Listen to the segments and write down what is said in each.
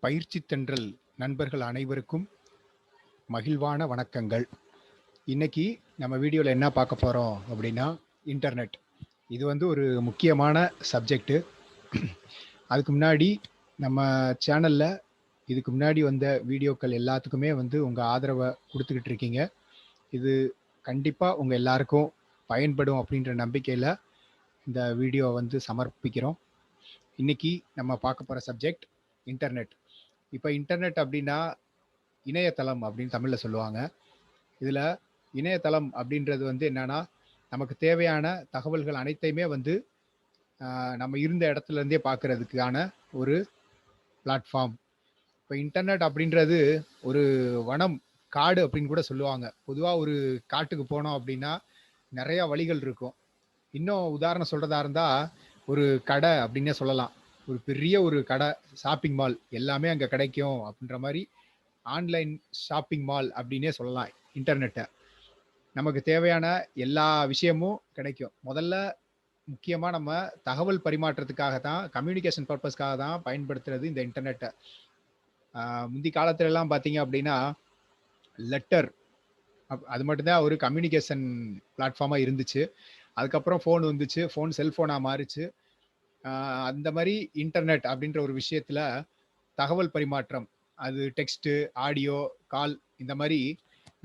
பயிற்சி தென்றல் நண்பர்கள் அனைவருக்கும் மகிழ்வான வணக்கங்கள். இன்னைக்கு நம்ம வீடியோவில் என்ன பார்க்க போகிறோம் அப்படின்னா இன்டர்நெட். இது வந்து ஒரு முக்கியமான சப்ஜெக்டு. அதுக்கு முன்னாடி நம்ம சேனலில் இதுக்கு முன்னாடி வந்த வீடியோக்கள் எல்லாத்துக்குமே வந்து உங்கள் ஆதரவை கொடுத்துக்கிட்டு இருக்கீங்க. இது கண்டிப்பாக உங்கள் எல்லாருக்கும் பயன்படும் அப்படின்ற நம்பிக்கையில் இந்த வீடியோவை வந்து சமர்ப்பிக்கிறோம். இன்னைக்கு நம்ம பார்க்க போகிற சப்ஜெக்ட் இன்டர்நெட். இப்போ இன்டர்நெட் அப்படின்னா இணையதளம் அப்படின்னு தமிழில் சொல்லுவாங்க. இதில் இணையதளம் அப்படின்றது வந்து என்னன்னா, நமக்கு தேவையான தகவல்கள் அனைத்தையுமே வந்து நம்ம இருந்த இடத்துலேருந்தே பார்க்கறதுக்கான ஒரு பிளாட்ஃபார்ம். இப்போ இன்டர்நெட் அப்படின்றது ஒரு வனம், காடு அப்படின்னு கூட சொல்லுவாங்க. பொதுவாக ஒரு காட்டுக்கு போனோம் அப்படின்னா நிறையா வழிகள் இருக்கும். இன்னும் உதாரணம் சொல்கிறதா இருந்தால் ஒரு கடை அப்படின்னே சொல்லலாம். ஒரு பெரிய ஒரு கடை, ஷாப்பிங் மால் எல்லாமே அங்கே கிடைக்கும் அப்படின்ற மாதிரி ஆன்லைன் ஷாப்பிங் மால் அப்படின்னே சொல்லலாம் இன்டர்நெட்டை. நமக்கு தேவையான எல்லா விஷயமும் கிடைக்கும். முதல்ல முக்கியமாக நம்ம தகவல் பரிமாற்றத்துக்காக தான், கம்யூனிகேஷன் பர்பஸ்க்காக தான் பயன்படுத்துறது இந்த இன்டர்நெட்டை. முந்தி காலத்துல எல்லாம் பார்த்தீங்க அப்படின்னா லெட்டர், அது மட்டும்தான் ஒரு கம்யூனிகேஷன் பிளாட்ஃபார்மாக இருந்துச்சு. அதுக்கப்புறம் ஃபோன் வந்துச்சு, ஃபோன் செல்ஃபோனாக மாறிச்சு. அந்த மாதிரி இன்டர்நெட் அப்படின்ற ஒரு விஷயத்தில் தகவல் பரிமாற்றம், அது டெக்ஸ்ட்டு, ஆடியோ, கால் இந்த மாதிரி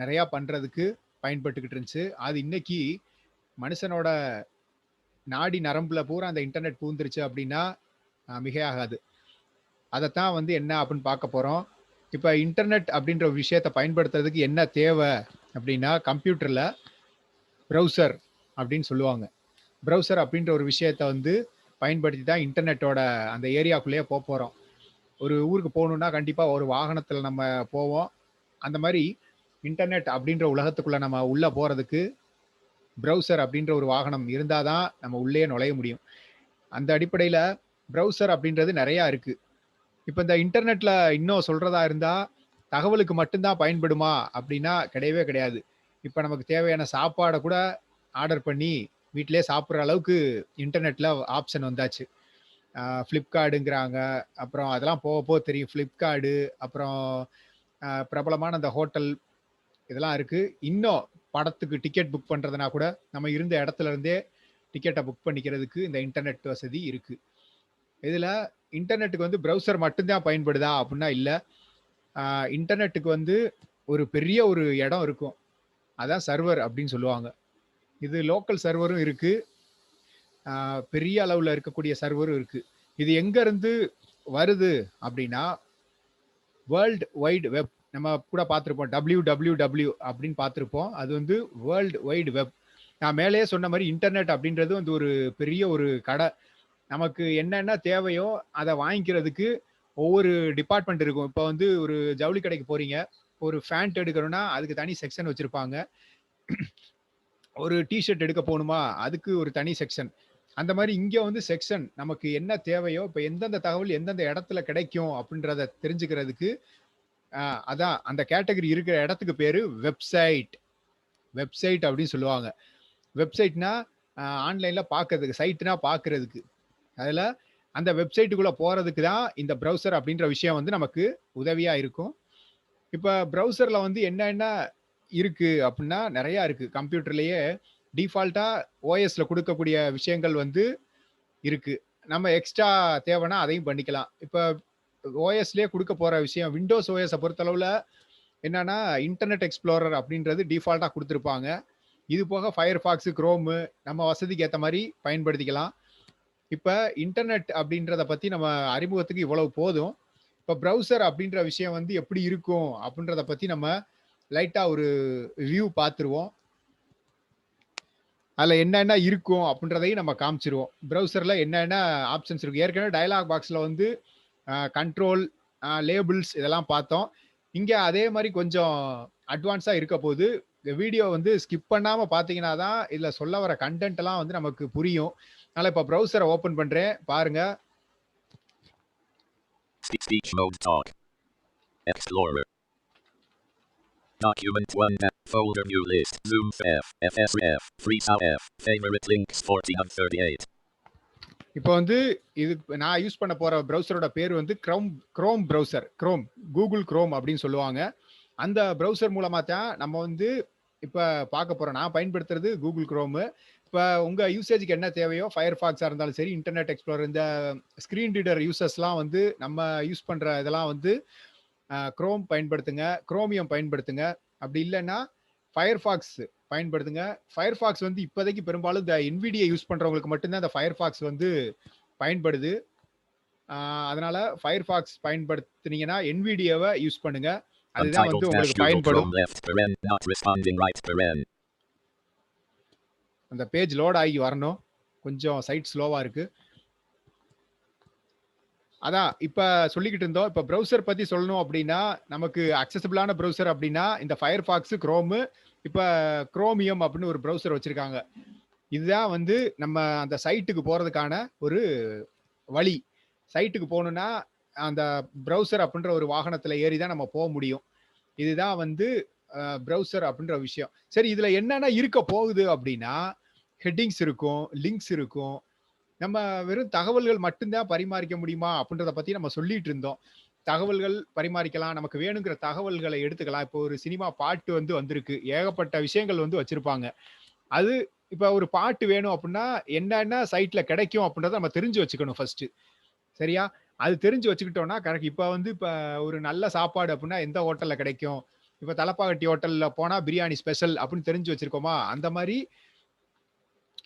நிறையா பண்ணுறதுக்கு பயன்பட்டுக்கிட்டு இருந்துச்சு. அது இன்னைக்கு மனுஷனோட நாடி நரம்புல பூரா அந்த இன்டர்நெட் பூந்துருச்சு அப்படின்னா மிகையாகாது. அதைத்தான் வந்து என்ன அப்படின்னு பார்க்க போகிறோம். இப்போ இன்டர்நெட் அப்படின்ற ஒரு விஷயத்தை பயன்படுத்துறதுக்கு என்ன தேவை அப்படின்னா, கம்ப்யூட்டரில் ப்ரௌசர் அப்படின்னு சொல்லுவாங்க. ப்ரௌசர் அப்படின்ற ஒரு விஷயத்தை வந்து பயன்படுத்தி தான் இன்டர்நெட்டோட அந்த ஏரியாக்குள்ளேயே போகிறோம். ஒரு ஊருக்கு போகணுன்னா கண்டிப்பாக ஒரு வாகனத்தில் நம்ம போவோம். அந்த மாதிரி இன்டர்நெட் அப்படின்ற உலகத்துக்குள்ளே நம்ம உள்ளே போகிறதுக்கு ப்ரௌசர் அப்படின்ற ஒரு வாகனம் இருந்தால் தான் நம்ம உள்ளே நுழைய முடியும். அந்த அடிப்படையில் ப்ரௌசர் அப்படின்றது நிறையா இருக்குது. இப்போ இந்த இன்டர்நெட்டில் இன்னும் சொல்கிறதா இருந்தால் தகவலுக்கு மட்டும்தான் பயன்படுமா அப்படின்னா கிடையவே கிடையாது. இப்போ நமக்கு தேவையான சாப்பாடை கூட ஆர்டர் பண்ணி வீட்டிலே சாப்பிட்ற அளவுக்கு இன்டர்நெட்டில் ஆப்ஷன் வந்தாச்சு. ஃப்ளிப்கார்டுங்கிறாங்க. அப்புறம் அதெல்லாம் போக போக தெரியும். ஃப்ளிப்கார்டு, அப்புறம் பிரபலமான அந்த ஹோட்டல் இதெல்லாம் இருக்குது. இன்னும் படத்துக்கு டிக்கெட் புக் பண்ணுறதுனா கூட நம்ம இருந்த இடத்துல இருந்தே டிக்கெட்டை புக் பண்ணிக்கிறதுக்கு இந்த இன்டர்நெட் வசதி இருக்குது. இதில் இன்டர்நெட்டுக்கு வந்து ப்ரௌசர் மட்டும்தான் பயன்படுதா அப்படின்னா இல்லை. இன்டர்நெட்டுக்கு வந்து ஒரு பெரிய ஒரு இடம் இருக்கும். அதான் சர்வர் அப்படின்னு சொல்லுவாங்க. இது லோக்கல் சர்வரும் இருக்குது, பெரிய அளவில் இருக்கக்கூடிய சர்வரும் இருக்குது. இது எங்கேருந்து வருது அப்படின்னா வேர்ல்டு வைடு வெப். நம்ம கூட பார்த்துருப்போம், WWW அப்படின்னு பார்த்துருப்போம். அது வந்து வேர்ல்டு வைடு வெப். நான் மேலேயே சொன்ன மாதிரி இன்டர்நெட் அப்படின்றது வந்து ஒரு பெரிய ஒரு கடை. நமக்கு என்னென்ன தேவையோ அதை வாங்கிக்கிறதுக்கு ஒவ்வொரு டிபார்ட்மெண்ட் இருக்கும். இப்போ வந்து ஒரு ஜவுளி கடைக்கு போறீங்க, ஒரு ஃபேண்ட் எடுக்கணும்னா அதுக்கு தனி செக்ஷன் வச்சிருப்பாங்க. ஒரு டிஷர்ட் எடுக்க போகணுமா அதுக்கு ஒரு தனி செக்ஷன். அந்த மாதிரி இங்கே வந்து செக்ஷன் நமக்கு என்ன தேவையோ, இப்போ எந்தெந்த தகவல் எந்தெந்த இடத்துல கிடைக்கும் அப்படின்றத தெரிஞ்சுக்கிறதுக்கு அதான் அந்த கேட்டகரி இருக்கிற இடத்துக்கு பேரு வெப்சைட். வெப்சைட் அப்படின்னு சொல்லுவாங்க. வெப்சைட்னா ஆன்லைன்ல பார்க்கறதுக்கு, சைட்னா பார்க்கறதுக்கு. அதில் அந்த வெப்சைட்டுக்குள்ளே போகிறதுக்கு தான் இந்த ப்ரௌசர் அப்படின்ற விஷயம் வந்து நமக்கு உதவியாக இருக்கும். இப்போ ப்ரௌசரில் வந்து என்னென்ன இருக்குது அப்படின்னா நிறையா இருக்குது. கம்ப்யூட்டர்லேயே டிஃபால்ட்டாக ஓஎஸில் கொடுக்கக்கூடிய விஷயங்கள் வந்து இருக்குது. நம்ம எக்ஸ்ட்ரா தேவைன்னா அதையும் பண்ணிக்கலாம். இப்போ ஓஎஸ்லேயே கொடுக்க போகிற விஷயம், விண்டோஸ் ஓஎஸை பொறுத்தளவில் என்னன்னா இன்டர்நெட் எக்ஸ்ப்ளோரர் அப்படின்றது டிஃபால்ட்டாக கொடுத்துருப்பாங்க. இது போக ஃபயர்ஃபாக்ஸு, குரோமு நம்ம வசதிக்கு ஏற்ற மாதிரி பயன்படுத்திக்கலாம். இப்போ இன்டர்நெட் அப்படின்றத பற்றி நம்ம அறிமுகத்துக்கு இவ்வளவு போதும். இப்போ ப்ரௌசர் அப்படின்ற விஷயம் வந்து எப்படி இருக்கும் அப்படின்றத பற்றி நம்ம லைட்டாக ஒரு வியூ பார்த்துருவோம். அதில் என்னென்ன இருக்கும் அப்படின்றதையும் நம்ம காமிச்சிருவோம். ப்ரௌசரில் என்னென்ன ஆப்ஷன்ஸ் இருக்குது. ஏற்கனவே டயலாக் பாக்ஸில் வந்து கண்ட்ரோல், லேபிள்ஸ் இதெல்லாம் பார்த்தோம். இங்கே அதே மாதிரி கொஞ்சம் அட்வான்ஸாக இருக்க போது. இந்த வீடியோ வந்து ஸ்கிப் பண்ணாமல் பார்த்தீங்கன்னா தான் இதில் சொல்ல வர கண்டென்ட் எல்லாம் வந்து நமக்கு புரியும். அதனால் இப்போ ப்ரௌசரை ஓப்பன் பண்ணுறேன், பாருங்க. Speech mode talk. Explorer. Document 1 folder new list Zoom F FSF FreeSAF favorite links 40 of 38. இப்போ வந்து இது நான் யூஸ் பண்ண போற ப்ரௌசரோட பேர் வந்து க்ரோம் ப்ரௌசர். கூகுள் குரோம் அப்படின்னு சொல்லுவாங்க. அந்த ப்ரௌசர் மூலமா தான் நம்ம வந்து இப்ப பார்க்க போறோம். நான் பயன்படுத்துறது கூகுள் குரோமு. இப்ப உங்க யூசேஜ்க்கு என்ன தேவையோ Firefoxஆ இருந்தாலும் சரி, இன்டர்நெட் எக்ஸ்ப்ளோரர் இந்த ஸ்கிரீன் ரீடர் யூசர்ஸ்லாம் வந்து நம்ம யூஸ் பண்ற இதெல்லாம் வந்து குரோம் பயன்படுத்துங்க, குரோமியம் பயன்படுத்துங்க. அப்படி இல்லன்னா Firefox பயன்படுத்துங்க. Firefox வந்து இப்போதைக்கு பெரும்பாலும் இந்த NVIDIA யூஸ் பண்றவங்களுக்கு மட்டும் தான் இந்த Firefox வந்து பயன்படுது. அதனால Firefox பயன்படுத்துனீங்கன்னா NVIDIAவ யூஸ் பண்ணுங்க. அதுதான் வந்து Untitled dash உங்களுக்கு Google பயன்படும். Chrome left paren not responding right paren. அந்த பேஜ் லோட் ஆகி வரணும். கொஞ்சம் சைட் ஸ்லோவா இருக்கு. அதான் இப்ப சொல்லிக்கிட்டு இருந்தோம். இப்ப ப்ரௌசர் பத்தி சொல்லணும் அப்படின்னா, நமக்கு அக்சஸிபிளான ப்ரௌசர் அப்படின்னா, இந்த Firefox, Chrome, இப்ப Chromium அப்படின்னு ஒரு ப்ரௌசர் வச்சிருக்காங்க. இதுதான் வந்து நம்ம அந்த சைட்டுக்கு போறதுக்கான ஒரு வழி. சைட்டுக்கு போணும்னா, அந்த ப்ரௌசர் அப்படின்ற ஒரு வாகனத்துல ஏறி தான் நம்ம முடியும். இதுதான் வந்து ப்ரௌசர் அப்படின்ற விஷயம். சரி, இதுல என்னென்ன இருக்க போகுது அப்படின்னா, ஹெட்டிங்ஸ் இருக்கும், லிங்க்ஸ் இருக்கும். நம்ம வெறும் தகவல்கள் மட்டும் தான் பரிமாறிக்க முடியுமா அப்படின்றத பத்தி நம்ம சொல்லிட்டு இருந்தோம். தகவல்கள் பரிமாறிக்கலாம். நமக்கு வேணுங்கிற தகவல்களை எடுத்துக்கலாம். இப்போ ஒரு சினிமா பாட்டு வந்து வந்திருக்கு. ஏகப்பட்ட விஷயங்கள் வந்து வச்சிருப்பாங்க. அது இப்ப ஒரு பாட்டு வேணும் அப்படின்னா, என்னென்ன சைட்ல கிடைக்கும் அப்படின்றத நம்ம தெரிஞ்சு வச்சுக்கணும் ஃபர்ஸ்ட்டு. சரியா? அது தெரிஞ்சு வச்சுக்கிட்டோம்னா கரெக்ட். இப்ப ஒரு நல்ல சாப்பாடு அப்படின்னா எந்த ஹோட்டல்ல கிடைக்கும்? இப்ப தலப்பாக்கட்டி ஹோட்டல்ல போனா பிரியாணி ஸ்பெஷல் அப்படின்னு தெரிஞ்சு வச்சிருக்கோமா? அந்த மாரி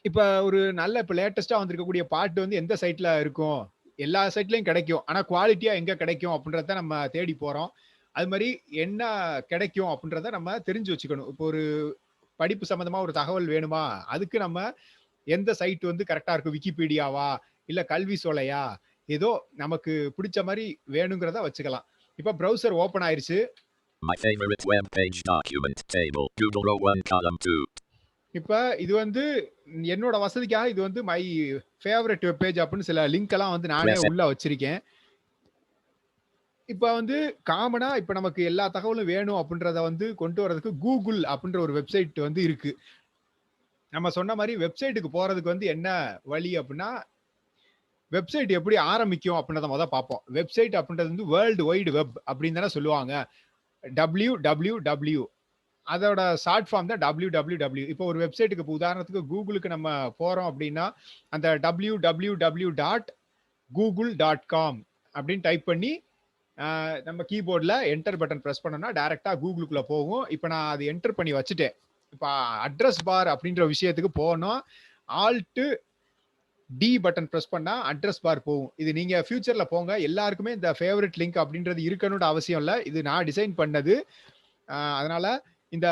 இப்ப ஒரு நல்ல இப்ப லேட்டஸ்ட்டா வந்திருக்கக்கூடிய பாட்டு வந்து எந்த சைட்ல இருக்கும்? எல்லா சைட்லயும் கிடைக்கும். ஆனா குவாலிட்டியா எங்க கிடைக்கும் அப்படின்றத நம்ம தேடி போறோம். அது மாரி என்ன கிடைக்கும் அப்படின்றத நம்ம தெரிஞ்சு வச்சுக்கணும். இப்போ ஒரு படிப்பு சம்மந்தமா ஒரு தகவல் வேணுமா? அதுக்கு நம்ம எந்த சைட் வந்து கரெக்ட்டா இருக்கும்? விக்கிபீடியாவா? இல்ல கல்வி சோலையா? ஏதோ நமக்கு பிடிச்ச மாரி வேணுங்கிறத வச்சுக்கலாம். இப்ப ப்ரௌசர் ஓப்பன் ஆயிருச்சு. My favorite web page document table. Google row 1 column 2. இப்ப இது வந்து என்னோட வசதிக்காக இது வந்து மை ஃபேவரைட் வெப் பேஜ் அப்படின்னு சில லிங்க் எல்லாம் வந்து நானே Press உள்ள வச்சிருக்கேன். இப்ப வந்து காமனா இப்ப நமக்கு எல்லா தகவலும் வேணும் அப்படின்றத வந்து கொண்டு வரதுக்கு கூகுள் அப்படின்ற ஒரு வெப்சைட் வந்து இருக்கு. நம்ம சொன்ன மாரி வெப்சைட்டுக்கு போறதுக்கு வந்து என்ன வழி அப்படின்னா, வெப்சைட் எப்படி ஆரம்பிக்கும் அப்படின்றத பார்ப்போம். வெப்சைட் அப்படின்றது வந்து வேர்ல்டு வைட் வெப் அப்படின்னு தானே சொல்லுவாங்க. WWW அதோட ஷார்ட் ஃபார்ம் தான் www. இப்போ ஒரு வெப்சைட்டுக்கு இப்போ உதாரணத்துக்கு கூகுளுக்கு நம்ம போறோம் அப்படின்னா, அந்த www.google.com அப்படின்னு டைப் பண்ணி நம்ம கீபோர்ட்ல என்டர் பட்டன் பிரஸ் பண்ணோம்னா டைரக்டா கூகுளுக்குள்ள போகும். இப்போ நான் அது என்டர் பண்ணி வச்சுட்டேன். இப்போ அட்ரஸ் பார் அப்படின்ற விஷயத்துக்கு போனோம். ஆல்ட் டி பட்டன் பிரஸ் பண்ணா அட்ரஸ் பார் போகும். இது நீங்க ஃபியூச்சர்ல போங்க. எல்லாருக்குமே இந்த ஃபேவரட் லிங்க் அப்படின்றது இருக்கணும்னு அவசியம் இல்ல. இது நான் டிசைன் பண்ணது. அதனால இந்த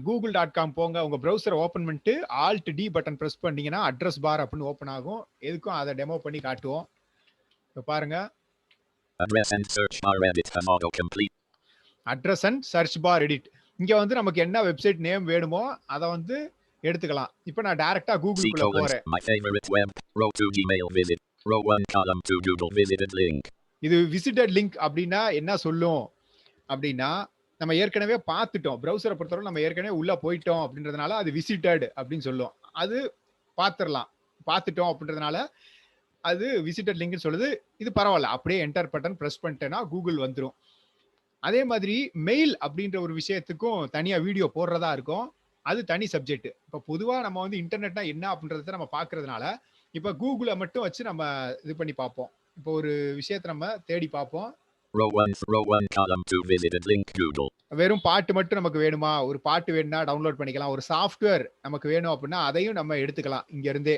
google.com போங்க. உங்க ப்ரௌசரை ஓப்பன் பண்ணிட்டு ஆல்ட் டி பட்டன் பிரஸ் பண்ணீங்கன்னா அட்ரஸ் பார் அப்படின்னு ஓப்பன் ஆகும். எதுக்கும் அதை டெமோ பண்ணி காட்டுவோம். இப்போ பாருங்க. Address and search bar edit and auto complete. Address and search bar edit. இங்க வந்து நமக்கு என்ன வெப்சைட் நேம் வேணுமோ அதை வந்து எடுத்துக்கலாம். இப்போ நான் டைரக்டா C கூகுளுக்குள்ள colon போறேன். my favorite web. Row 2 Gmail visit. Row 1 column 2 Google visited link. இது விசிட்டட் லிங்க் அப்படின்னா என்ன சொல்லும் அப்படின்னா, நம்ம ஏற்கனவே பார்த்துட்டோம். ப்ரௌசரை பொறுத்தவரை நம்ம ஏற்கனவே உள்ள போயிட்டோம் அப்படின்றதுனால அது விசிட்டட் அப்படின்னு சொல்லும். அது பார்த்துடலாம். பார்த்துட்டோம் அப்படின்றதுனால அது விசிட்டட் லிங்க்னு சொல்லுது. இது பரவாயில்ல. அப்படியே என்டர் பட்டன் பிரஸ் பண்ணிட்டேன்னா கூகுள் வந்துரும். அதே மாதிரி மெயில் அப்படின்ற ஒரு விஷயத்துக்கும் தனியா வீடியோ போடுறதா இருக்கும். அது தனி சப்ஜெக்ட். இப்ப பொதுவா நம்ம வந்து இன்டர்நெட்னா என்ன அப்படின்றத நம்ம பார்க்கிறதுனால, இப்ப கூகுள மட்டும் வச்சு நம்ம இது பண்ணி பார்ப்போம். இப்போ ஒரு விஷயத்த நம்ம தேடி பார்ப்போம். Row 1 column 2 visited link Google. வெறும் பாட்டு மட்டும் நமக்கு வேணுமா? ஒரு பாட்டு வேணும்னா டவுன்லோட் பண்ணிக்கலாம். ஒரு சாஃப்ட்வேர் நமக்கு வேணும் அப்படின்னா, அதையும் நம்ம எடுத்துக்கலாம் இங்க இருந்தே.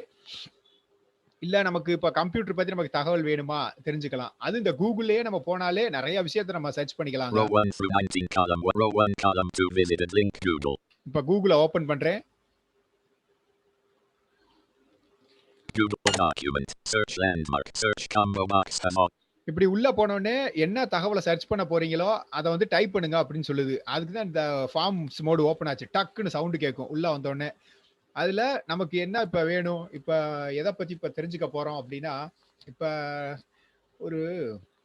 இல்ல நமக்கு இப்ப கம்ப்யூட்டர் பத்தி நமக்கு தகவல் வேணுமா? தெரிஞ்சுக்கலாம். அது இந்த கூகுள்லயே நம்ம போனாலே நெறைய விஷயத்த நம்ம சர்ச் பண்ணிக்கலாங்க. Row 1 through 19 column 1 row 1 column 2 visited link Google. இப்ப கூகுள ஓப்பன் பண்றேன். Google document. Search landmark. Search combo box among. இப்படி உள்ள போனோனே என்ன தகவல சர்ச் பண்ண போறீங்களோ, அத வந்து டைப் பண்ணுங்க அப்படின்னு சொல்லுது. அதுக்கு தான் இந்த ஃபார்ம்ஸ் மோடு ஓப்பன் ஆச்சு. டக்குன்னு சவுண்ட் கேட்கும் உள்ள வந்தோனே. அதுல நமக்கு என்ன இப்ப வேணும்? இப்ப எத பத்தி இப்ப தெரிஞ்சுக்க போறோம் அப்படின்னா, இப்ப ஒரு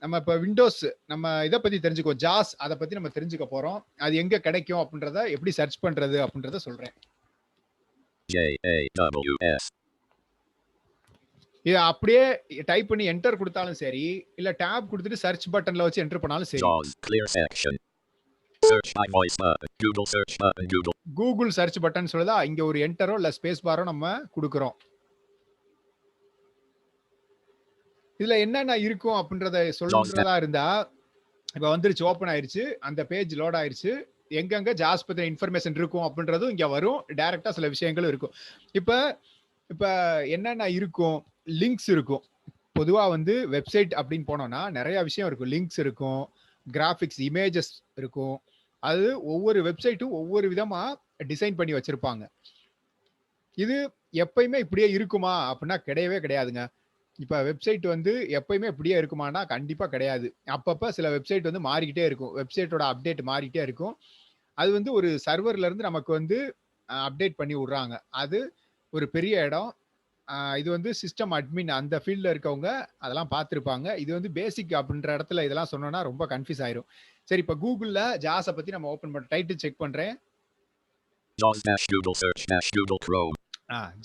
நம்ம இப்ப விண்டோஸ் நம்ம இத பத்தி தெரிஞ்சுக்குவோம். ஜாஸ் அத பத்தி நம்ம தெரிஞ்சுக்க போறோம். அது எங்க கிடைக்கும் அப்படின்றத எப்படி சர்ச் பண்றது அப்படின்றத சொல்றேன். JAWS. இத அப்படியே டைப் பண்ணி என்டர் குடுத்தாலும் சரி, இல்ல டேப் குடுத்துட்டு சர்ச் பட்டன்ல வச்சு என்டர் பண்ணாலும் சரி. JAWS clear section. Search by voice button. Google search button. Google. Google search button சொல்லுதா, இங்க ஒரு என்டரோ இல்ல ஸ்பேஸ் பாரோ நம்ம குடுக்குறோம். இதுல என்னென்ன இருக்கும் அப்படின்றத சொல்றதா இருந்தா, இப்ப வந்துருச்சு, ஓப்பன் ஆயிருச்சு. அந்த பேஜ் லோட் ஆயிருச்சு. எங்கெங்க ஜாஸ் பத்தின இன்ஃபர்மேஷன் இருக்கும் அப்படின்றதும் இங்க வரும். டைரக்ட்டா சில விஷயங்களும் இருக்கும். இப்ப இப்ப என்னென்ன இருக்கும்? லிங்க்ஸ் இருக்கும். பொதுவா வந்து வெப்சைட் அப்படின்னு போனோம்னா, நெறைய விஷயம் இருக்கும். லிங்க்ஸ் இருக்கும், கிராபிக்ஸ், இமேஜஸ் இருக்கும். அது ஒவ்வொரு வெப்சைட்டும் ஒவ்வொரு விதமா டிசைன் பண்ணி வச்சிருப்பாங்க. இது எப்பயுமே இப்படியே இருக்குமா? அப்படின்னா கிடையவே கிடையாதுங்க. இப்ப வெப்சைட் வந்து எப்பயுமே இப்படியே இருக்குமான்னா, கண்டிப்பா கிடையாது. அப்பப்ப சில வெப்சைட் வந்து மாறிக்கிட்டே இருக்கும். வெப்சைட்டோட அப்டேட் மாறிட்டே இருக்கும். அது வந்து ஒரு சர்வர்ல இருந்து நமக்கு வந்து அப்டேட் பண்ணி விடுறாங்க. அது ஒரு பெரிய இடம். இது வந்து சிஸ்டம் அட்மின் அந்த ஃபீல்ட்ல இருக்கவங்க அதெல்லாம் பார்த்திருப்பாங்க. இது வந்து பேசிக் அப்படின்ற இடத்துல இதெல்லாம் சொன்னோம்னா ரொம்ப கன்ஃப்யூஸ் ஆயிரும். சரி, இப்ப Googleல ஜாஸ பத்தி நம்ம ஓப்பன் பண்றோம். டைட்டில் செக் பண்றேன். JAWS dash Google search dash Google Chrome.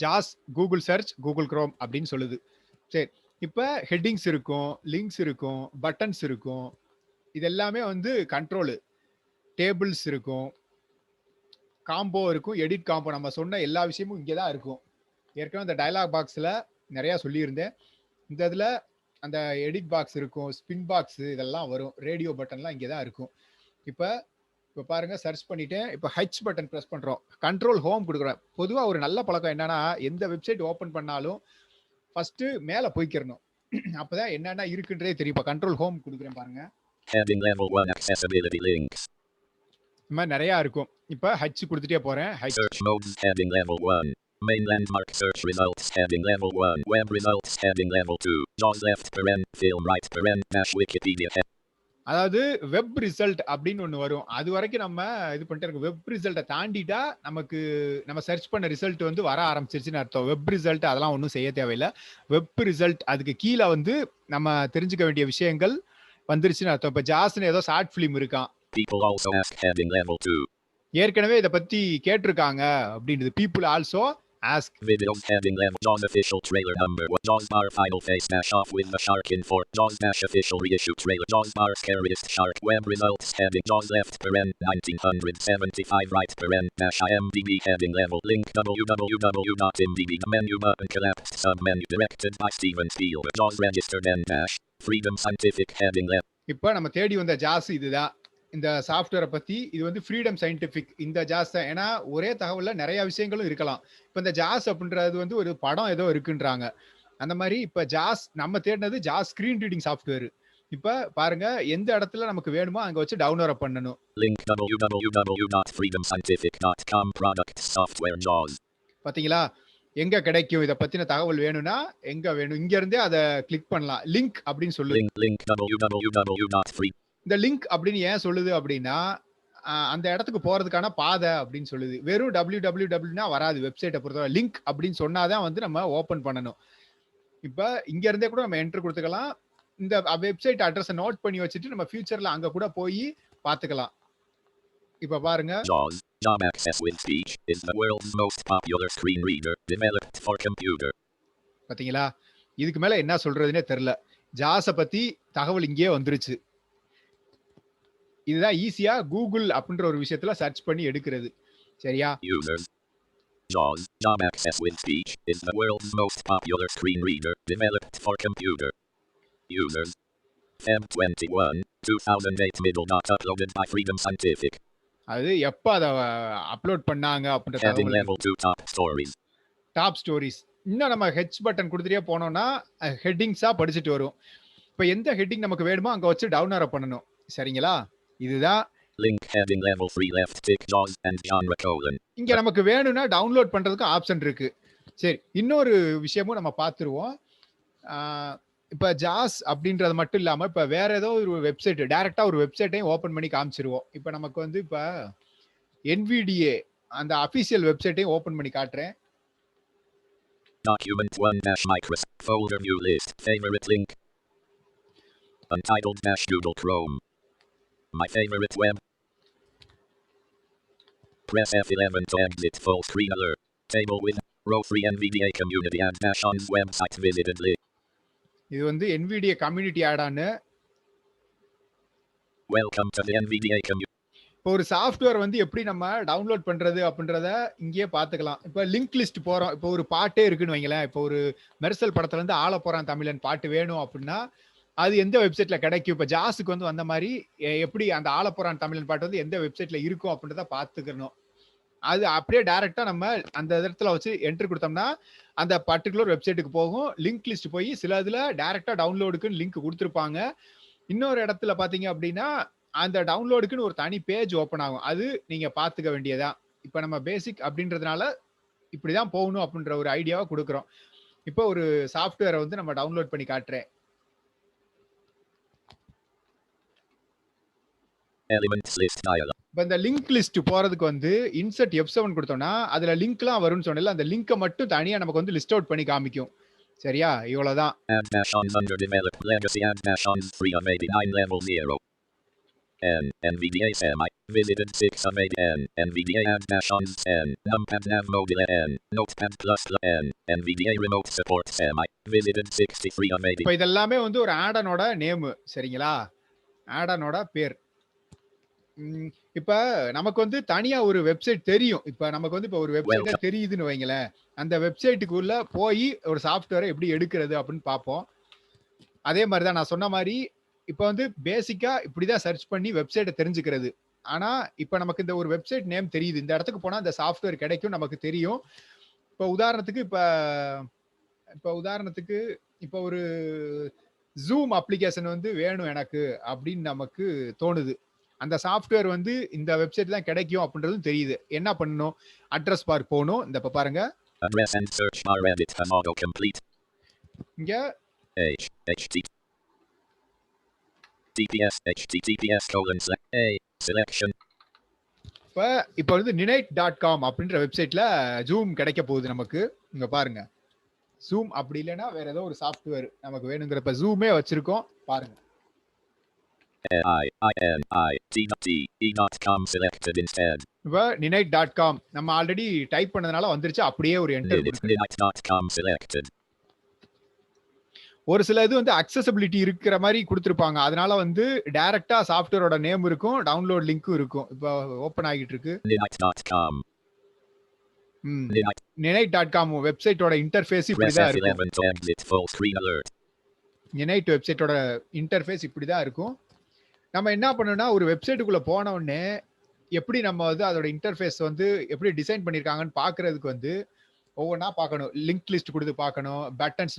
ஜாஸ் கூகுள் சர்ச், கூகுள் குரோம் அப்படின்னு சொல்லுது. சரி, இப்ப ஹெட்டிங்ஸ் இருக்கும், லிங்க்ஸ் இருக்கும், பட்டன்ஸ் இருக்கும். இது எல்லாமே வந்து கண்ட்ரோல். டேபிள்ஸ் இருக்கும், காம்போ இருக்கும், எடிட் காம்போ. நம்ம சொன்ன எல்லா விஷயமும் இங்கே தான் இருக்கும். ஏற்கனவே இந்த டயலாக் பாக்ஸ்ல நிறைய சொல்லியிருந்தேன். இந்த இதுல அந்த எடிட் பாக்ஸ் இருக்கும், ஸ்பின் பாக்ஸ் இதெல்லாம் வரும். ரேடியோ பட்டன்லாம் இங்கே தான் இருக்கும். இப்ப பாருங்க, சர்ச் பண்ணிட்டேன். இப்ப ஹச் பட்டன் பிரஸ் பண்றோம். கண்ட்ரோல் ஹோம் கொடுக்குறோம். பொதுவா ஒரு நல்ல பழக்கம் என்னன்னா, எந்த வெப்சைட் ஓபன் பண்ணாலும் ஃபர்ஸ்ட் மேல போய்க்கிறணும். அப்பதான் என்னென்ன இருக்குன்றதே தெரியும். இப்ப கண்ட்ரோல் ஹோம் கொடுக்குறேன் பாருங்க. Heading level 1 accessibility links. இந்த மாதிரி நிறைய இருக்கும். இப்ப ஹச் கொடுத்துட்டே போறேன். Search modes heading level 1. Main landmark search results heading level 1. Web results heading level 2. JAWS left paren. Film right paren. Dash Wikipedia. அதாவது வெப் ரிசல்ட் அப்படின்னு ஒண்ணு வரும். அது வரைக்கும் நம்ம இது பண்ணிட்டே இருக்கோம். வெப் ரிசல்ட்டை தாண்டிட்டா நமக்கு நம்ம சர்ச் பண்ண ரிசல்ட் வந்து வர ஆரம்பிச்சிருச்சுன்னு அர்த்தம். வெப் ரிசல்ட் அதெல்லாம் ஒன்றும் செய்ய தேவையில்லை. வெப் ரிசல்ட் அதுக்கு கீழே வந்து நம்ம தெரிஞ்சுக்க வேண்டிய விஷயங்கள் வந்துருச்சுன்னு அர்த்தம். இப்போ ஜாஸ்ன்னு ஏதோ ஷார்ட் ஃபிலிம் இருக்கான். People also ask heading level 2. ஏற்கனவே இதை பத்தி கேட்டிருக்காங்க அப்படின்றது. People also ask. Videos heading level JAWS official trailer number 1. JAWS bar final face dash off with the shark in 4. JAWS dash official reissue trailer. JAWS bar scariest shark. Web results heading JAWS left paren 1975 right paren dash IMDb heading level. Link www.imdb. The menu button collapsed submenu directed by Steven Spielberg. JAWS registered and dash Freedom Scientific heading level. இப்போ நம்ம தேடி வந்த ஜாஸ் இதுதான். இந்த சாஃப்ட்வேரை பத்தி இது வந்து ஃப்ரீடம் சயின்டிஃபிக் இந்த ஜாஸ் தான். ஏன்னா ஒரே தகவல்ல நிறைய விஷயங்களும் இருக்கலாம். இப்போ இந்த ஜாஸ் அப்படின்றது வந்து ஒரு படம் ஏதோ இருக்குன்றாங்க. அந்த மாதிரி இப்போ ஜாஸ் நம்ம தேடினது ஜாஸ் ஸ்கிரீன் ரீடிங் சாஃப்ட்வேர். இப்போ பாருங்க, எந்த இடத்துல நமக்கு வேணுமோ அங்க வச்சு டவுன்லோட் பண்ணணும். Link www.freedomscientific.com products software JAWS. பாத்தீங்களா, எங்க கிடைக்கும் இதை பத்தின தகவல் வேணும்னா எங்க வேணும், இங்க இருந்தே அதை கிளிக் பண்ணலாம். லிங்க் அப்படின்னு சொல்லுது. Link www.free. இந்த லிங்க் அப்படின்னு ஏன் சொல்லுது அப்படின்னா, அந்த இடத்துக்கு போறதுக்கான பாதை அப்படின்னு சொல்லுது. வெறும் www வராது வெப்சைட்டை பொறுத்தவரை. லிங்க் அப்படின்னு சொன்னாதான் வந்து நம்ம ஓபன் பண்ணணும். இப்ப இங்க இருந்தே கூட நம்ம என்டர் கொடுத்துக்கலாம். இந்த வெப்சைட் அட்ரஸை நோட் பண்ணி வச்சுட்டு நம்ம ஃபியூச்சர்ல அங்க கூட போய் பார்த்துக்கலாம். இப்ப பாருங்க, JAWS Job Access with Speech is the world's most popular screen reader developed for computer. பாத்தீங்களா, இதுக்கு மேல என்ன சொல்றதுன்னே தெரியல. ஜாஸை பத்தி தகவல் இங்கே வந்துருச்சு. இதுதான் ஈஸியா கூகுள் அப்படின்ற ஒரு விஷயத்துல சர்ச் பண்ணி எடுக்கிறது. சரியா? Users. JAWS Job Access with Speech is the world's most popular screen reader developed for computer. Users. Feb 21, 2008 middle dot uploaded by Freedom Scientific. அது எப்ப அதை அப்லோட் பண்ணாங்க அப்படின்ற Heading தகவல். level 2 top stories. Top stories. இன்னும் நம்ம H button கொடுத்துட்டே போனோம்னா ஹெட்டிங்ஸா படிச்சுட்டு வரும். இப்போ எந்த ஹெட்டிங் நமக்கு வேணுமோ அங்க வச்சு டவுன்லோட் பண்ணணும். சரிங்களா? இதுதான் Link heading level 3 left tick JAWS and genre colon. இங்க நமக்கு வேணும்னா டவுன்லோட் பண்றதுக்கு ஆப்ஷன் இருக்கு. சரி, இன்னொரு விஷயமும் நம்ம பார்த்துருவோம். இப்ப ஜாஸ் அப்படின்றது மட்டும் இல்லாம இப்ப வேற ஏதோ ஒரு வெப்சைட் டைரக்டா ஒரு வெப்சைட்டையும் ஓபன் பண்ணி காமிச்சிருவோம். இப்ப நமக்கு வந்து இப்ப NVDA அந்த அபிஷியல் வெப்சைட்டையும் ஓபன் பண்ணி காட்டுறேன். Document 1-Microsoft folder new list favorite link. Untitled Google Chrome. My favorite web. Press F11 to exit full screen alert. Table with Row 3 NVDA community and dash on's website visited link. இது வந்து NVIDIA community ஆடான்னு. Welcome to the NVDA community. இப்போ ஒரு software வந்து எப்படி நம்ம download பண்றது அப்படின்றத இங்கேயே பார்த்துக்கலாம். இப்போ லிங்க் லிஸ்ட் போறோம். இப்போ ஒரு பாட்டே இருக்குன்னு வைங்களேன். இப்போ ஒரு மெர்சல் படத்துல இருந்து ஆள போறான் தமிழன் பாட்டு வேணும் அப்படின்னா அது எந்த வெப்சைட்ல கிடைக்கும். இப்போ ஜாஸுக்கு வந்து வந்த மாதிரி எப்படி அந்த ஆள போறான் தமிழன் பாட்டு வந்து எந்த வெப்சைட்ல இருக்கும் அப்படின்றத பார்த்துக்கணும். அது அப்படியே டைரக்டா நம்ம அந்த இடத்துல வச்சு என்ட்ரி கொடுத்தோம்னா அந்த பர்டிகுலர் வெப்சைட்டுக்கு போகும். லிங்க் லிஸ்ட் போய் சில இதுல டைரக்டா டவுன்லோடுக்குன்னு லிங்க் கொடுத்துருப்பாங்க. இன்னொரு இடத்துல பாத்தீங்க அப்படின்னா அந்த டவுன்லோடுக்குன்னு ஒரு தனி பேஜ் ஓப்பன் ஆகும். அது நீங்க பாத்துக்க வேண்டியதா. இப்ப நம்ம பேசிக் அப்படின்றதுனால இப்படிதான் போகணும் அப்படின்ற ஒரு ஐடியாவை கொடுக்குறோம். இப்போ ஒரு சாஃப்ட்வேரை வந்து நம்ம டவுன்லோட் பண்ணி காட்டுறேன். Elements list dialog. இப்போ இந்த லிங்க் லிஸ்ட் போறதுக்கு வந்து இன்சர்ட் F7 கொடுத்தோம்னா அதுல லிங்க்லாம் வரும்னு சொன்னல அந்த லிங்கை மட்டும் தனியா நமக்கு வந்து லிஸ்ட் அவுட் பண்ணி காமிக்கும். சரியா? இவ்வளவுதான். Add dash ons underdeveloped legacy add dash ons 3 of 89 level 0. NVDA semi visited 6 of 8 NVDA add dash ons N numpad nav mobile N notepad plus N NVDA remote support semi visited 63 of 80. இப்போ இதெல்லாமே வந்து ஒரு ஆடனோட name. சரிங்களா? ஆடனோட பேர். இப்ப நமக்கு வந்து தனியா ஒரு வெப்சைட் தெரியும். இப்ப நமக்கு வந்து இப்ப ஒரு வெப்சைட் தெரியுதுன்னு வைங்களேன். அந்த வெப்சைட்டுக்குள்ள போய் ஒரு சாஃப்ட்வேரை எப்படி எடுக்கிறது அப்படின்னு பார்ப்போம். அதே மாதிரி தான் நான் சொன்ன மாதிரி இப்ப வந்து பேசிக்கா இப்படிதான் சர்ச் பண்ணி வெப்சைட்டை தெரிஞ்சுக்கிறது. ஆனா இப்ப நமக்கு இந்த ஒரு வெப்சைட் நேம் தெரியுது. இந்த இடத்துக்கு போனா இந்த சாஃப்ட்வேர் கிடைக்கும் நமக்கு தெரியும். இப்ப உதாரணத்துக்கு இப்ப ஒரு ஜூம் அப்ளிகேஷன் வந்து வேணும் எனக்கு அப்படின்னு நமக்கு தோணுது. அந்த சாஃப்ட்வேர் வந்து இந்த வெப்சைட் தான் கிடைக்கும் அப்படின்றதும் தெரியுது. என்ன பண்ணணும்? அட்ரஸ் பார் போகணும். இந்த இப்ப பாருங்க. Address and search bar edit auto complete. இங்க https://a selection. இப்ப வந்து ninite.com அப்படின்ற வெப்சைட்ல ஜூம் கிடைக்க போகுது நமக்கு. இங்க பாருங்க. ஜூம் அப்படி இல்லைன்னா வேற ஏதோ ஒரு சாஃப்ட்வேர் நமக்கு வேணுங்கிறப்ப ஜூமே வச்சிருக்கோம். பாருங்க. ninite.com selected instead. இப்ப ninite.com நம்ம ஆல்ரெடி டைப் பண்ணதுனால வந்துருச்சு. அப்படியே ஒரு என்டர் கொடுங்க. ninite.com selected. ஒரு சில இது வந்து அக்சஸபிலிட்டி இருக்கிற மாதிரி கொடுத்திருப்பாங்க. அதனால வந்து டைரக்டா சாஃப்ட்வேரோட நேம் இருக்கும், டவுன்லோட் லிங்க்கும் இருக்கும். இப்போ ஓபன் ஆகிட்டு இருக்கு. ninite.com. ninite.com வெப்சைட்டோட இன்டர்ஃபேஸ் இப்படி தான் இருக்கும். ninite வெப்சைட்டோட இன்டர்ஃபேஸ் இப்படி தான் இருக்கும். நம்ம என்ன பண்ணணும்னா ஒரு வெப்சைட்டுக்குள்ள போன உடனே எப்படி நம்ம வந்து அதோட இன்டர்ஃபேஸ் வந்து எப்படி டிசைன் பண்ணிருக்காங்கன்னு பாக்குறதுக்கு வந்து ஒவ்வொன்றா பார்க்கணும். லிங்க் லிஸ்ட் கொடுத்து பார்க்கணும். பட்டன்ஸ்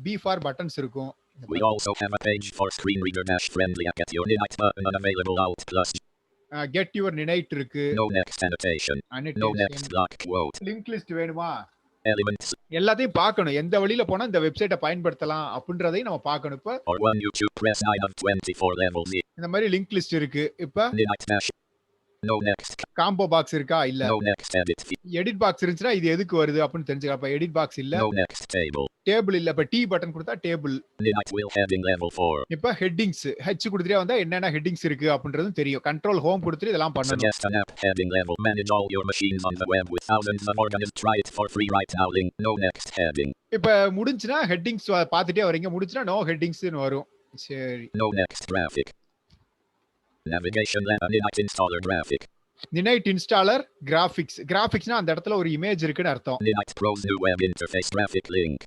பி ஃபார் பட்டன்ஸ் இருக்கும். We also have a page for screen reader dash friendly get your Ninite button unavailable alt plus get your Ninite இருக்கு. no next annotation. No next block quote. Link list வேணுமா? Elements. எல்லாத்தையும் பார்க்கணும். எந்த வழியில போனா இந்த வெப்சைட்டை பயன்படுத்தலாம் அப்படின்றதையும் நம்ம பார்க்கணும். இப்ப or one YouTube press 9 of 24 level Z. இந்த மாதிரி லிங்க் லிஸ்ட் இருக்கு. இப்ப Ninite dash no next. Combo box இருக்கா? இல்ல. No next edit. Edit box இருந்துச்சுன்னா இது எதுக்கு வருது அப்படின்னு தெரிஞ்சுக்கலாம். இப்ப எடிட் பாக்ஸ் இல்ல. No next table. டேபிள் இல்ல. இப்ப டி பட்டன் கொடுத்தா table. Ninite will heading level 4. இப்ப ஹெட்டிங்ஸ் ஹெச் கொடுத்துட்டே வந்தா என்னென்ன ஹெட்டிங்ஸ் இருக்கு அப்படின்றதும் தெரியும். கண்ட்ரோல் ஹோம் கொடுத்துட்டு இதெல்லாம் பண்ணணும். Suggest an app heading level. Manage all your machines on the web with thousands of organisms. Try it for free right now link. No next heading. இப்ப முடிஞ்சுனா ஹெட்டிங்ஸ் பார்த்துட்டே வரீங்க. முடிஞ்சுனா நோ ஹெட்டிங்ஸ்னு வரும். சரி. No next graphic. Navigation Ninite installer graphic. Ninite installer graphics. கிராபிக்ஸ்னா அந்த இடத்துல ஒரு image இருக்குன்னு அர்த்தம். Ninite Pro's new web interface graphic link.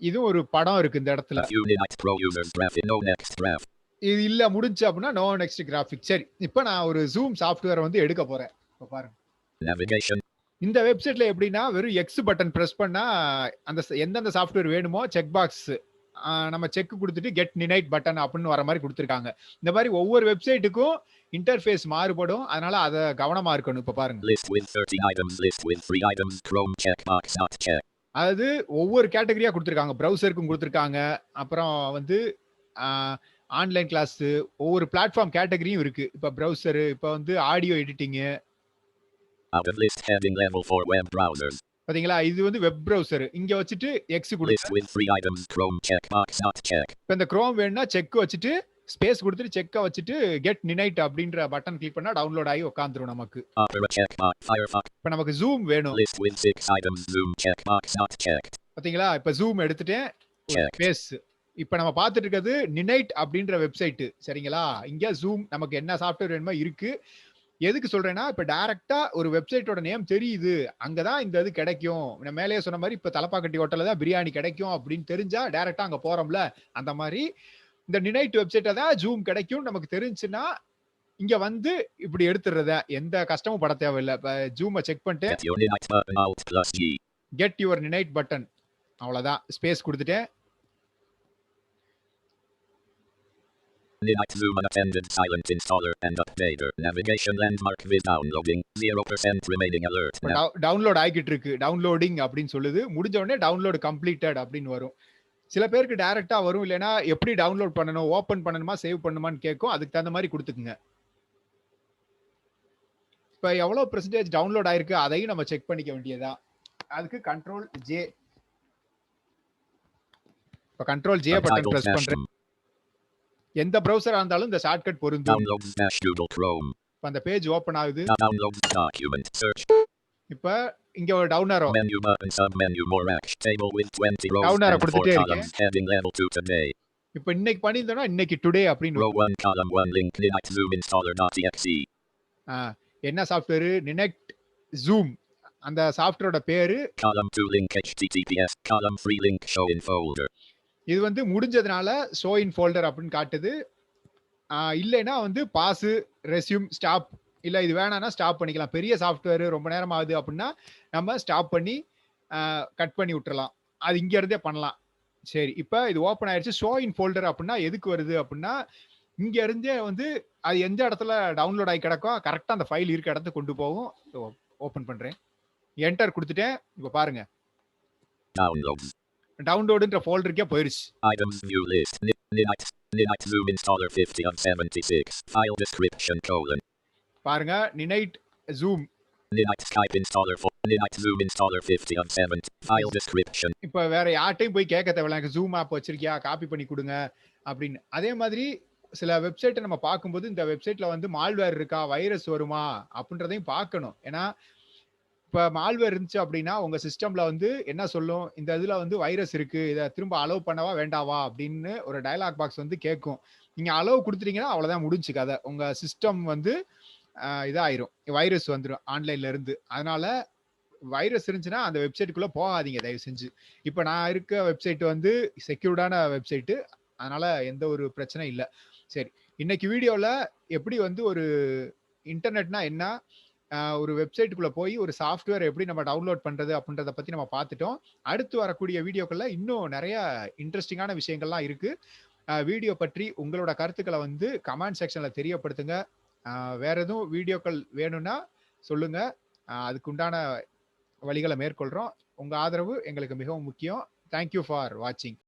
இது ஒரு படம் இருக்கு இந்த இடத்துல. A few Ninite Pro users graphic. No next graph. இது இல்ல முடிஞ்சு அப்படின்னா நோ நெக்ஸ்ட் கிராபிக். சரி. இப்போ நான் ஒரு ஜூம் சாஃப்ட்வேர் வந்து எடுக்க போறேன். இப்போ பாருங்க. Navigation. இந்த வெப்சைட்ல எப்படின்னா வெறும் எக்ஸ் பட்டன் பிரஸ் பண்ணா அந்த எந்தெந்த சாஃப்ட்வேர் வேணுமோ செக் பாக்ஸ் நம்ம செக் கொடுத்துட்டு கெட் நினைட் பட்டன் அப்படின்னு வர மாதிரி கொடுத்துருக்காங்க. இந்த மாதிரி ஒவ்வொரு வெப்சைட்டுக்கும் இன்டர்ஃபேஸ் மாறுபடும். அதனால அதை கவனமா இருக்கணும். இப்ப பாருங்க. List with 30 items. List with 3 items. Chrome checkbox not check. அதாவது ஒவ்வொரு கேட்டகரியா கொடுத்துருக்காங்க. ப்ரௌசருக்கும் கொடுத்துருக்காங்க. அப்புறம் வந்து ஆன்லைன் கிளாஸ் ஒவ்வொரு பிளாட்ஃபார்ம் கேட்டகரியும் இருக்கு. இப்ப ப்ரௌசர், இப்ப வந்து audio editing. Out of list heading level 4 web browsers. பாத்தீங்களா? இது வந்து வெப் ப்ரௌசர். இங்க வச்சுட்டு எக்ஸ் கொடுங்க. List with 3 items. Chrome checkbox not check. இப்ப இந்த Chrome வேணும்னா செக் வச்சுட்டு ஸ்பேஸ் குடுத்துட்டு செக்க வச்சுட்டு கெட் நினைட் அப்படின்ற பட்டன் கிளிக் பண்ணா டவுன்லோட் ஆகி உட்காந்துரும் நமக்கு. Opera checkbox. Firefox. இப்ப நமக்கு ஜூம் வேணும். List with 6 items. Zoom checkbox not checked. பாத்தீங்களா? இப்ப ஜூம் எடுத்துட்டேன். ஒரு Checked. ஸ்பேஸ். இப்ப நம்ம பார்த்துட்டு இருக்கிறது நினைட் அப்படின்ற வெப்சைட். சரிங்களா? இங்க ஜூம் நமக்கு என்ன சாஃப்ட்வேர் வேணுமோ இருக்கு. எதுக்கு சொல்றேன்னா, இப்ப டைரக்ட்டா ஒரு வெப்சைட்டோட நேம் தெரியுது. அங்க தான் இந்த இது கிடைக்கும். நான் மேலேயே சொன்ன மாரி இப்ப தலப்பாக்கட்டி ஹோட்டல்ல தான் பிரியாணி கிடைக்கும் அப்படின்னு தெரிஞ்சா டைரக்ட்டா அங்க போறோம்ல. அந்த மாரி இந்த நினைட் வெப்சைட்ல தான் ஜூம் கிடைக்கும் நமக்கு தெரிஞ்சுன்னா, இங்க வந்து இப்படி எடுத்துறத எந்த கஷ்டமும் பட தேவையில்ல. இப்ப ஜூம செக் பண்ணிட்டு Get your Linux button Alt plus G. Get your நினைட் பட்டன். அவ்வளவுதான். ஸ்பேஸ் குடுத்துட்டேன். Linux Zoom unattended silent installer and updater. Navigation landmark with downloading. 0% remaining alert. Download ஆகிட்டு இருக்கு. டவுன்லோடிங் அப்படின்னு சொல்லுது. முடிஞ்ச உடனே டவுன்லோட் கம்ப்ளீட்டட் அப்படின்னு வரும். சில பேருக்கு டைரக்ட்டா வரும். இல்லைன்னா எப்படி டவுன்லோட் பண்ணணும், ஓபன் பண்ணணுமா, சேவ் பண்ணணுமான்னு கேட்கும். அதுக்கு தகுந்த மாதிரி கொடுத்துக்குங்க. இப்ப எவ்வளவு பெர்சன்டேஜ் டவுன்லோட் ஆயிருக்கு அதையும் நம்ம செக் பண்ணிக்க வேண்டியதா. அதுக்கு கண்ட்ரோல் ஜே. இப்ப கண்ட்ரோல் ஜே பட்டன் பிரஸ் பண்றேன். எந்த பிரவுசரா இருந்தாலும் இந்த ஷார்ட்கட் பொருந்தும். Downloads dash Google Chrome. இப்ப அந்த பேஜ் ஓபன் ஆகுது. Downloads document search. இப்ப இங்க ஒரு down arrow. Menu button submenu more action table with 20 rows Down arrow and 4 கொடுத்துட்டே columns. இருக்கேன். Heading level 2 today. இப்ப இன்னைக்கு பண்ணியிருந்தோம்னா இன்னைக்கு டுடே அப்படின்னு Row 1 column 1 link Linux Zoom installer.exe. என்ன சாஃப்ட்வேர் நினெக்ட் ஜூம் அந்த சாஃப்ட்வேரோட பேரு. Column 2 link HTTPS. Column 3 link show in folder. இது வந்து முடிஞ்சதுனால ஷோ இன் ஃபோல்டர் அப்படின்னு காட்டுது. இல்லைன்னா வந்து பாஸ் ரெஸ்யூம் ஸ்டாப். இல்ல இது வேணாம்னா ஸ்டாப் பண்ணிக்கலாம். பெரிய சாஃப்ட்வேர் ரொம்ப நேரம் ஆகுது அப்படின்னா நம்ம ஸ்டாப் பண்ணி கட் பண்ணி விட்டுறலாம். அது இங்க இருந்தே பண்ணலாம். சரி, இப்ப இது ஓப்பன் ஆயிடுச்சு. ஷோ இன் ஃபோல்டர் அப்படின்னா எதுக்கு வருது அப்படின்னா இங்க இருந்தே வந்து அது எந்த இடத்துல டவுன்லோட் ஆகி கிடக்கும் கரெக்டா அந்த ஃபைல் இருக்க இடத்துக்கு கொண்டு போகும். ஓபன் பண்றேன். என்டர் கொடுத்துட்டேன். இப்ப பாருங்க Downloads. டவுன்லோடுன்ற ஃபோல்டருக்கே போயிருச்சு. Items view list. Linux Zoom installer 50 of 76. File description colon. பாருங்க நினைட் zoom. Linux Skype installer for Linux Zoom installer 50 of 70. File description. இப்ப வேற யார்ட்டையும் போய் கேட்க தேவையில்ல. எனக்கு ஜூம் ஆப் வச்சிருக்கியா, காப்பி பண்ணி கொடுங்க அப்படின்னு. அதே மாதிரி சில வெப்சைட்டை நம்ம பார்க்கும்போது இந்த வெப்சைட்ல வந்து மால்வேர் இருக்கா, வைரஸ் வருமா அப்படின்றதையும் பார்க்கணும். ஏன்னா இப்ப மால்வேர் இருந்துச்சு அப்படின்னா உங்க சிஸ்டம்ல வந்து என்ன சொல்லும், இந்த இதுல வந்து வைரஸ் இருக்கு, இதை திரும்ப அலோவ் பண்ணவா வேண்டாவா அப்படின்னு ஒரு டயலாக் பாக்ஸ் வந்து கேட்கும். நீங்க அலோவ் கொடுத்துட்டீங்கன்னா அவ்வளவுதான், முடிஞ்சு கதை. உங்க சிஸ்டம் வந்து இதாயிரும், வைரஸ் வந்துடும் ஆன்லைன்ல இருந்து. அதனால வைரஸ் இருந்துச்சுன்னா அந்த வெப்சைட்டுக்குள்ள போகாதீங்க தயவு செஞ்சு. இப்ப நான் இருக்க வெப்சைட் வந்து செக்யூர்டான வெப்சைட்டு, அதனால எந்த ஒரு பிரச்சனையும் இல்லை. சரி, இன்னைக்கு வீடியோல எப்படி வந்து ஒரு இன்டர்நெட்னா என்ன, ஒரு வெப்சைட்டுக்குள்ள போய் ஒரு சாஃப்ட்வேர் எப்படி நம்ம டவுன்லோட் பண்றது அப்படின்றத பத்தி நம்ம பார்த்துட்டோம். அடுத்து வரக்கூடிய வீடியோக்கள்ல இன்னும் நிறைய இன்ட்ரெஸ்டிங்கான விஷயங்கள்லாம் இருக்கு. வீடியோ பற்றி உங்களோட கருத்துக்களை வந்து கமெண்ட் செக்ஷன்ல தெரியப்படுத்துங்க. வேற எதுவும் வீடியோக்கள் வேணும்னா சொல்லுங்க. அதுக்கு உண்டான வழிகளை மேற்கொள்றோம். உங்க ஆதரவு எங்களுக்கு மிகவும் முக்கியம். தேங்க்யூ ஃபார் வாட்சிங்.